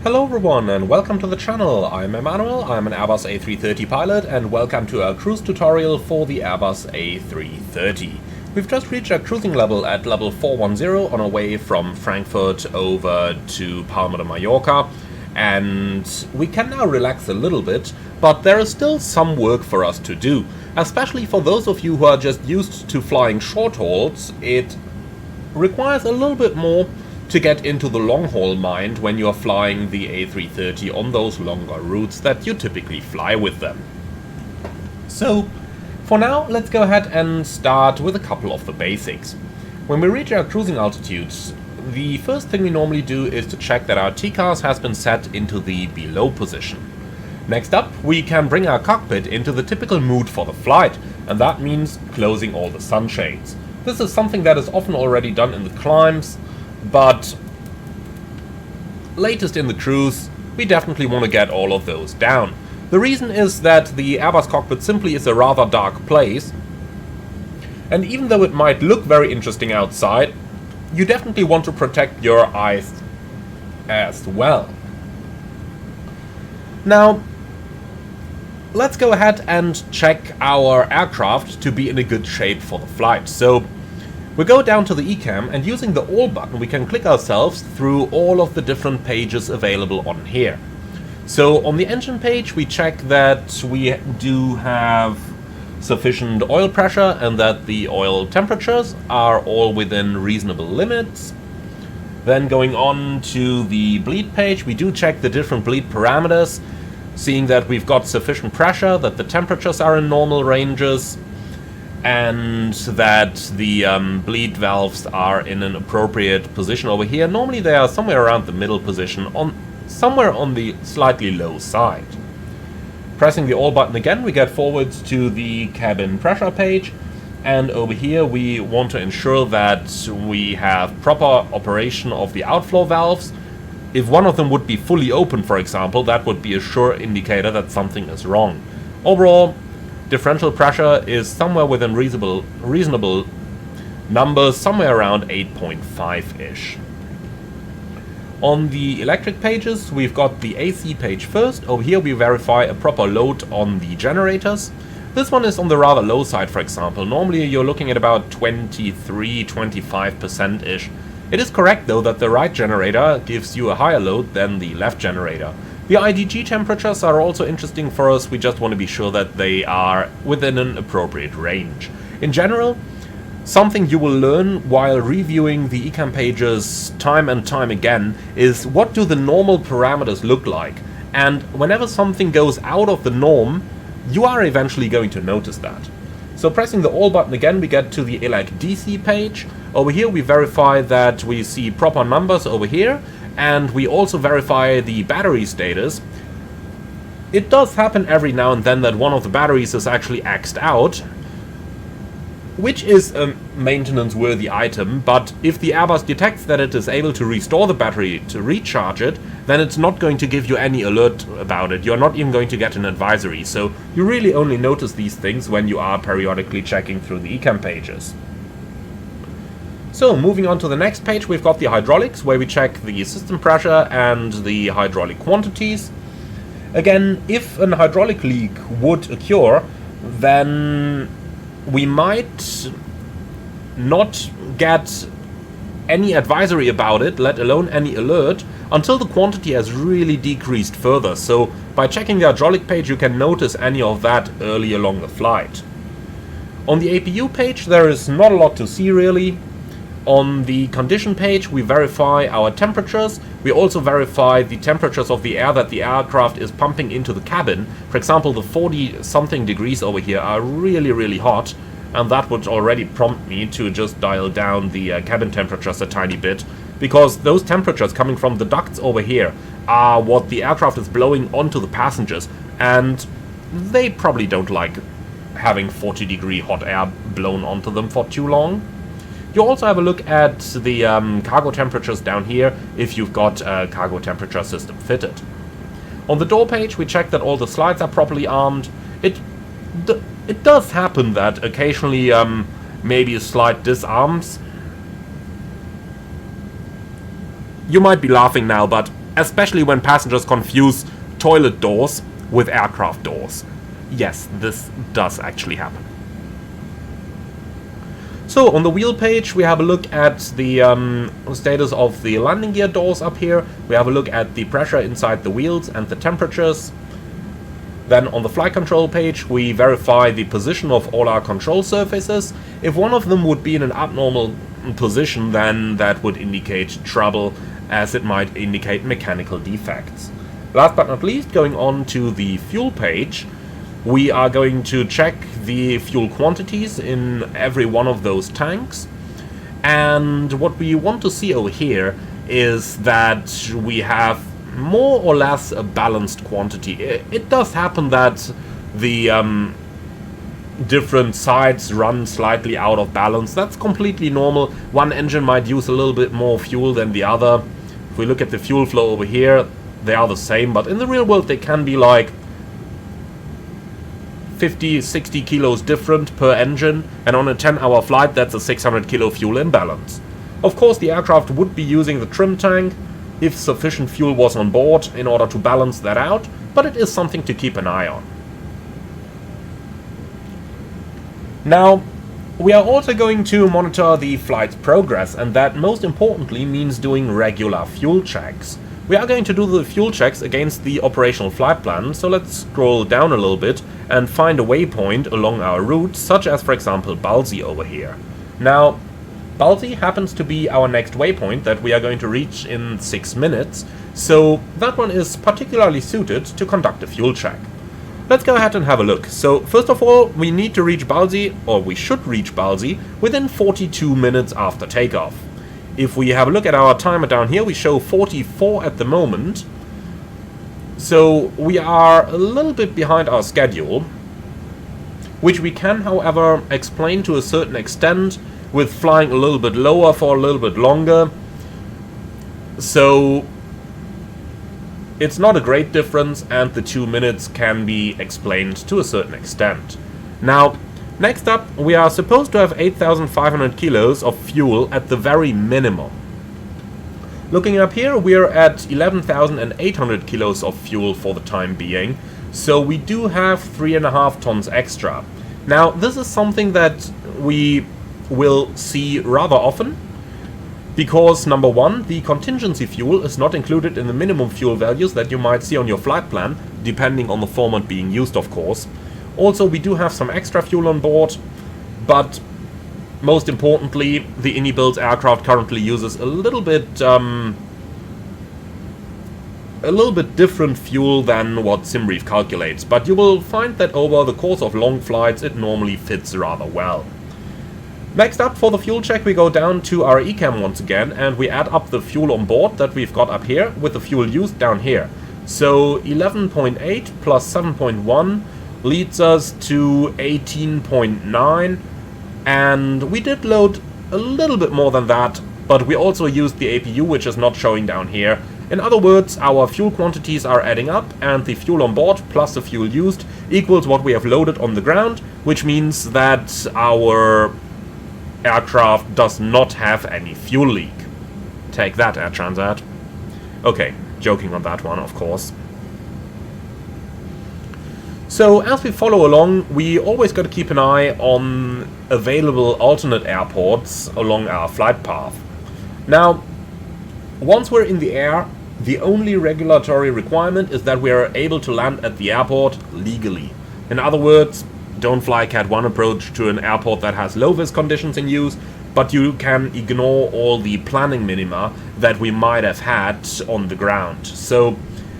Hello everyone and welcome to the channel. I'm Emmanuel, I'm an Airbus A330 pilot and welcome to our cruise tutorial for the Airbus A330. We've just reached our cruising level at level 410 on our way from Frankfurt over to Palma de Mallorca, and we can now relax a little bit, but there is still some work for us to do. Especially for those of you who are just used to flying short hauls, it requires a little bit more to get into the long-haul mind when you're flying the A330 on those longer routes that you typically fly with them. So, for now, let's go ahead and start with a couple of the basics. When we reach our cruising altitudes, the first thing we normally do is to check that our TCAS has been set into the below position. Next up, we can bring our cockpit into the typical mood for the flight, and that means closing all the sunshades. This is something that is often already done in the climbs, but latest in the cruise, we definitely want to get all of those down. The reason is that the Airbus cockpit simply is a rather dark place, and even though it might look very interesting outside, you definitely want to protect your eyes as well. Now, let's go ahead and check our aircraft to be in a good shape for the flight. So we go down to the ECAM, and using the All button we can click ourselves through all of the different pages available on here. So on the engine page we check that we do have sufficient oil pressure and that the oil temperatures are all within reasonable limits. Then going on to the bleed page, we do check the different bleed parameters, seeing that we've got sufficient pressure, that the temperatures are in normal ranges, and that the bleed valves are in an appropriate position over here. Normally they are somewhere around the middle position, somewhere on the slightly low side. Pressing the All button again, we get forward to the cabin pressure page, and over here we want to ensure that we have proper operation of the outflow valves. If one of them would be fully open, for example, that would be a sure indicator that something is wrong. Overall, differential pressure is somewhere within reasonable numbers, somewhere around 8.5-ish. On the electric pages, we've got the AC page first. Over here we verify a proper load on the generators. This one is on the rather low side, for example. Normally you're looking at about 23-25%-ish. It is correct though that the right generator gives you a higher load than the left generator. The IDG temperatures are also interesting for us. We just want to be sure that they are within an appropriate range. In general, something you will learn while reviewing the ECAM pages time and time again is what do the normal parameters look like. And whenever something goes out of the norm, you are eventually going to notice that. So pressing the All button again, we get to the ELAC DC page. Over here we verify that we see proper numbers over here, and we also verify the battery status. It does happen every now and then that one of the batteries is actually axed out, which is a maintenance-worthy item, but if the Airbus detects that it is able to restore the battery to recharge it, then it's not going to give you any alert about it. You're not even going to get an advisory, so you really only notice these things when you are periodically checking through the ECAM pages. So, moving on to the next page, we've got the hydraulics, where we check the system pressure and the hydraulic quantities. Again, if an hydraulic leak would occur, then we might not get any advisory about it, let alone any alert, until the quantity has really decreased further. So by checking the hydraulic page you can notice any of that early along the flight. On the APU page there is not a lot to see really. On the condition page we verify our temperatures. We also verify the temperatures of the air that the aircraft is pumping into the cabin. For example, the 40 something degrees over here are really hot, and that would already prompt me to just dial down the cabin temperatures a tiny bit, because those temperatures coming from the ducts over here are what the aircraft is blowing onto the passengers, and they probably don't like having 40-degree hot air blown onto them for too long. You also have a look at the cargo temperatures down here if you've got a cargo temperature system fitted. On the door page we check that all the slides are properly armed. It does happen that occasionally maybe a slide disarms. You might be laughing now, but especially when passengers confuse toilet doors with aircraft doors. Yes, this does actually happen. So on the wheel page we have a look at the status of the landing gear doors up here. We have a look at the pressure inside the wheels and the temperatures. Then on the flight control page we verify the position of all our control surfaces. If one of them would be in an abnormal position, then that would indicate trouble, as it might indicate mechanical defects. Last but not least, going on to the fuel page, we are going to check the fuel quantities in every one of those tanks. And what we want to see over here is that we have more or less a balanced quantity. It does happen that the different sides run slightly out of balance. That's completely normal. One engine might use a little bit more fuel than the other. If we look at the fuel flow over here, they are the same, but in the real world they can be like 50-60 kilos different per engine, and on a 10-hour flight that's a 600 kilo fuel imbalance. Of course the aircraft would be using the trim tank if sufficient fuel was on board in order to balance that out, but it is something to keep an eye on. Now, we are also going to monitor the flight's progress, and that most importantly means doing regular fuel checks. We are going to do the fuel checks against the operational flight plan, so let's scroll down a little bit and find a waypoint along our route, such as for example Balzi over here. Now, Balzi happens to be our next waypoint that we are going to reach in 6 minutes, so that one is particularly suited to conduct a fuel check. Let's go ahead and have a look. So first of all, we need to reach Balzi, or we should reach Balzi, within 42 minutes after takeoff. If we have a look at our timer down here, we show 44 at the moment. So we are a little bit behind our schedule, which we can, however, explain to a certain extent with flying a little bit lower for a little bit longer. So it's not a great difference, and the 2 minutes can be explained to a certain extent. Now, next up, we are supposed to have 8,500 kilos of fuel at the very minimum. Looking up here, we are at 11,800 kilos of fuel for the time being, so we do have 3.5 tons extra. Now, this is something that we will see rather often, because number one, the contingency fuel is not included in the minimum fuel values that you might see on your flight plan, depending on the format being used, of course. Also, we do have some extra fuel on board, but most importantly, the iniBuilds aircraft currently uses a little bit different fuel than what SimRief calculates, but you will find that over the course of long flights it normally fits rather well. Next up, for the fuel check, we go down to our eCam once again, and we add up the fuel on board that we've got up here with the fuel used down here. So 11.8 plus 7.1 leads us to 18.9, and we did load a little bit more than that, but we also used the APU, which is not showing down here. In other words, our fuel quantities are adding up, and the fuel on board plus the fuel used equals what we have loaded on the ground, which means that our aircraft does not have any fuel leak. Take that, Air Transat. Okay, joking on that one, of course. So as we follow along, we always got to keep an eye on available alternate airports along our flight path. Now, once we're in the air, the only regulatory requirement is that we are able to land at the airport legally. In other words, don't fly Cat 1 approach to an airport that has low-vis conditions in use, but you can ignore all the planning minima that we might have had on the ground. So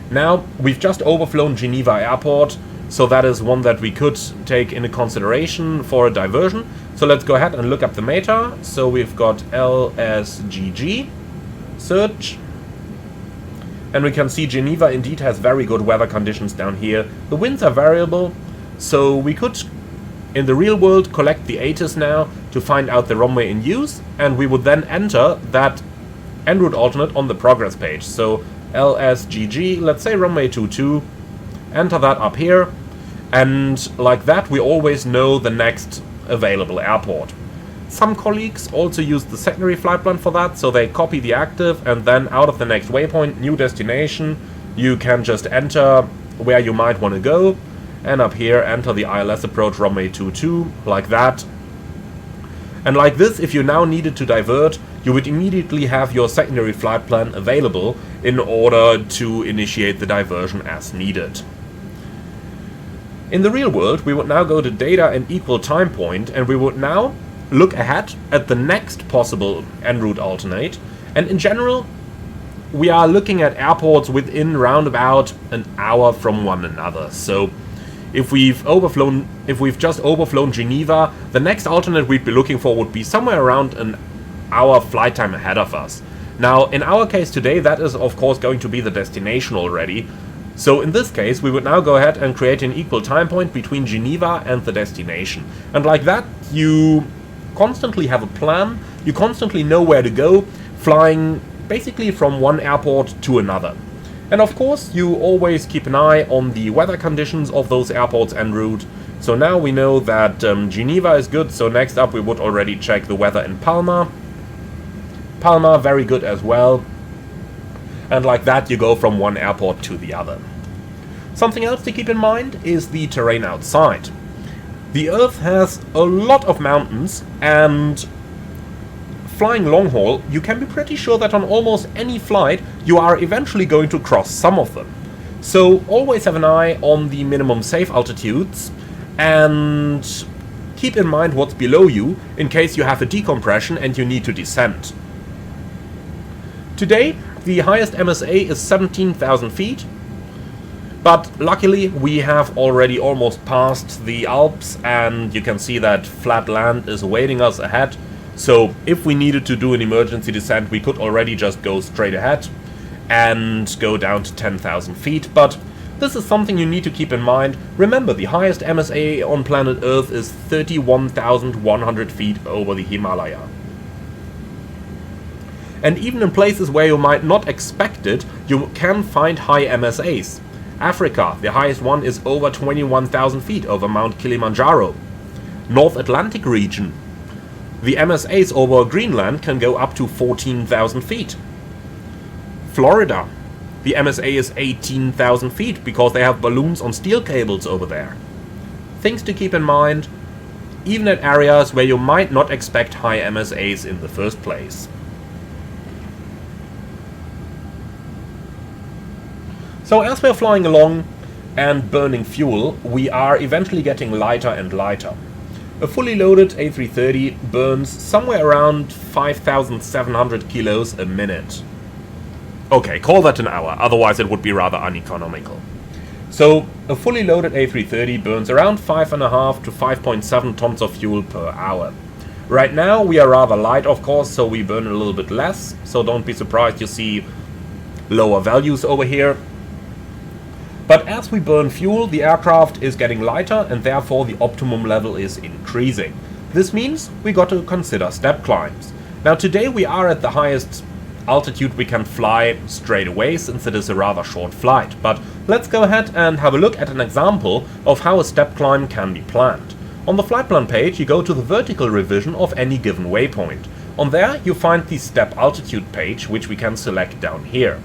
now we've just overflown Geneva Airport, so that is one that we could take into consideration for a diversion. So let's go ahead and look up the META. So we've got LSGG, search, and we can see Geneva indeed has very good weather conditions down here. The winds are variable, so we could, in the real world, collect the ATIS now to find out the runway in use, and we would then enter that en route alternate on the progress page. So LSGG, let's say runway 22, enter that up here, and like that we always know the next available airport. Some colleagues also use the secondary flight plan for that, so they copy the active and then out of the next waypoint, new destination, you can just enter where you might want to go, and up here enter the ILS approach runway 22, like that. And like this, if you now needed to divert, you would immediately have your secondary flight plan available in order to initiate the diversion as needed. In the real world, we would now go to data and equal time point, and we would now look ahead at the next possible en route alternate, and in general we are looking at airports within round about an hour from one another. So if we've just overflown Geneva, the next alternate we'd be looking for would be somewhere around an hour flight time ahead of us. Now in our case today, that is of course going to be the destination already. So in this case, we would now go ahead and create an equal time point between Geneva and the destination. And like that, you constantly have a plan, you constantly know where to go, flying basically from one airport to another. And of course, you always keep an eye on the weather conditions of those airports en route. So now we know that Geneva is good, so next up we would already check the weather in Palma. Palma, very good as well. And like that, you go from one airport to the other. Something else to keep in mind is the terrain outside. The Earth has a lot of mountains, and flying long haul, you can be pretty sure that on almost any flight you are eventually going to cross some of them. So always have an eye on the minimum safe altitudes and keep in mind what's below you in case you have a decompression and you need to descend. Today the highest MSA is 17,000 feet. But luckily we have already almost passed the Alps, and you can see that flat land is awaiting us ahead. So if we needed to do an emergency descent, we could already just go straight ahead and go down to 10,000 feet. But this is something you need to keep in mind. Remember, the highest MSA on planet Earth is 31,100 feet over the Himalaya. And even in places where you might not expect it, you can find high MSAs. Africa, the highest one is over 21,000 feet over Mount Kilimanjaro. North Atlantic region, the MSAs over Greenland can go up to 14,000 feet. Florida, the MSA is 18,000 feet because they have balloons on steel cables over there. Things to keep in mind, even at areas where you might not expect high MSAs in the first place. So as we're flying along and burning fuel, we are eventually getting lighter and lighter. A fully loaded A330 burns somewhere around 5,700 kilos a minute. Okay, call that an hour, otherwise it would be rather uneconomical. So a fully loaded A330 burns around 5.5 to 5.7 tons of fuel per hour. Right now we are rather light, of course, so we burn a little bit less, so don't be surprised you see lower values over here. But as we burn fuel, the aircraft is getting lighter and therefore the optimum level is increasing. This means we got to consider step climbs. Now today we are at the highest altitude we can fly straight away, since it is a rather short flight. But let's go ahead and have a look at an example of how a step climb can be planned. On the flight plan page you go to the vertical revision of any given waypoint. On there you find the step altitude page, which we can select down here.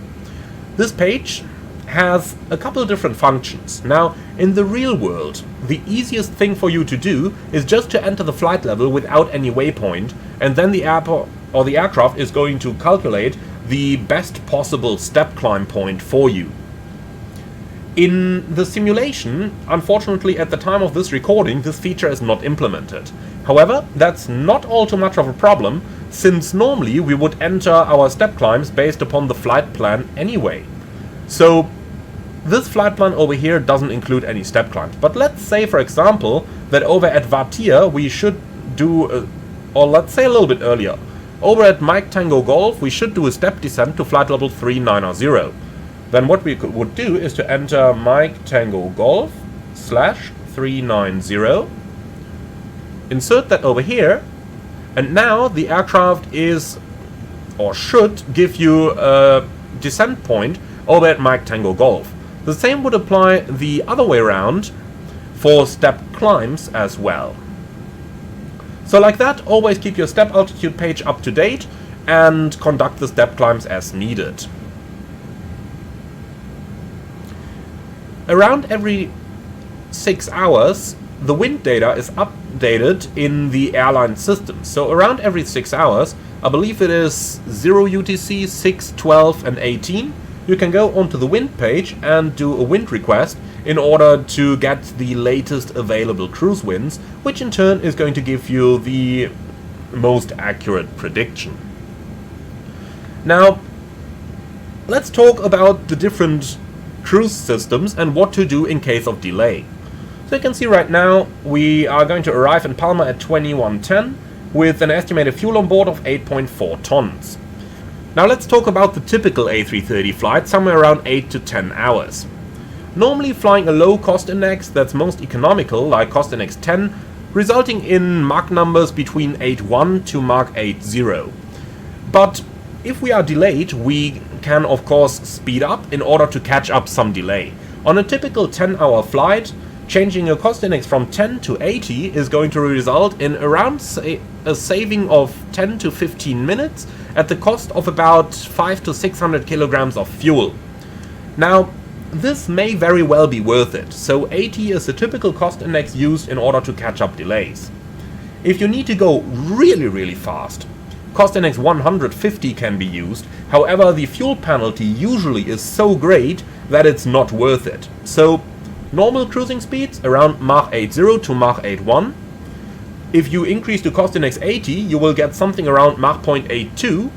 This page has a couple of different functions. Now, in the real world, the easiest thing for you to do is just to enter the flight level without any waypoint, and then the aircraft is going to calculate the best possible step climb point for you. In the simulation, unfortunately at the time of this recording, this feature is not implemented. However, that's not all too much of a problem, since normally we would enter our step climbs based upon the flight plan anyway. So this flight plan over here doesn't include any step climbs, but let's say for example that over at Vatir we should do, or let's say a little bit earlier, over at Mike Tango Golf we should do a step descent to flight level 390. Then what we would do is to enter Mike Tango Golf /390, insert that over here, and now the aircraft is, or should, give you a descent point over at Mike Tango Golf. The same would apply the other way around for step climbs as well. So like that, always keep your step altitude page up to date and conduct the step climbs as needed. Around every 6 hours, the wind data is updated in the airline system. So around every 6 hours, I believe it is 0 UTC, 6, 12 and 18, you can go onto the wind page and do a wind request in order to get the latest available cruise winds, which in turn is going to give you the most accurate prediction. Now, let's talk about the different cruise systems and what to do in case of delay. So you can see right now we are going to arrive in Palma at 21:10 with an estimated fuel on board of 8.4 tons. Now let's talk about the typical A330 flight, somewhere around 8 to 10 hours. Normally flying a low cost index that's most economical, like cost index 10, resulting in Mach numbers between 8.1 to Mach 8.0. But if we are delayed, we can of course speed up in order to catch up some delay. On a typical 10-hour flight, changing your cost index from 10 to 80 is going to result in around a saving of 10 to 15 minutes at the cost of about 500 to 600 kilograms of fuel. Now, this may very well be worth it, so 80 is the typical cost index used in order to catch up delays. If you need to go really fast, cost index 150 can be used, however the fuel penalty usually is so great that it's not worth it. So normal cruising speeds around Mach 8.0 to Mach 8.1. If you increase to cost index 80, you will get something around Mach 0.82,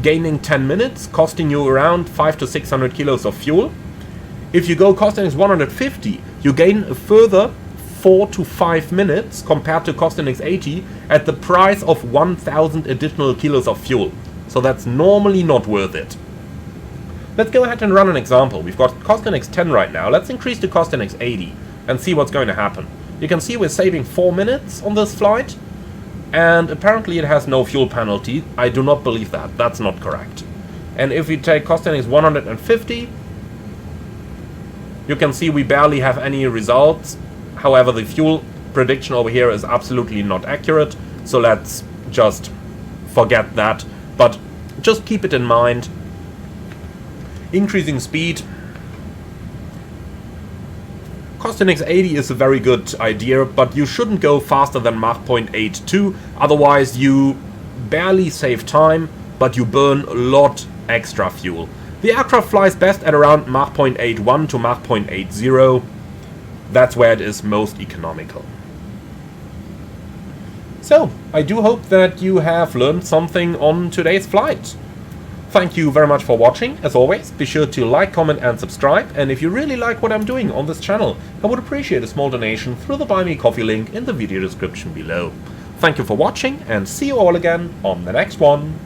gaining 10 minutes, costing you around 500 to 600 kilos of fuel. If you go cost index 150, you gain a further 4 to 5 minutes compared to cost index 80 at the price of 1000 additional kilos of fuel. So that's normally not worth it. Let's go ahead and run an example. We've got cost index 10 right now. Let's increase to cost index 80 and see what's going to happen. You can see we're saving 4 minutes on this flight, and apparently it has no fuel penalty. I do not believe that. That's not correct. And if we take cost index 150, you can see we barely have any results. However, the fuel prediction over here is absolutely not accurate, so let's just forget that. But just keep it in mind. Increasing speed, cost index 80 is a very good idea, but you shouldn't go faster than Mach 0.82, otherwise you barely save time, but you burn a lot extra fuel. The aircraft flies best at around Mach 0.81 to Mach 0.80. That's where it is most economical. So, I do hope that you have learned something on today's flight. Thank you very much for watching. As always, be sure to like, comment and subscribe. And if you really like what I'm doing on this channel, I would appreciate a small donation through the Buy Me Coffee link in the video description below. Thank you for watching and see you all again on the next one.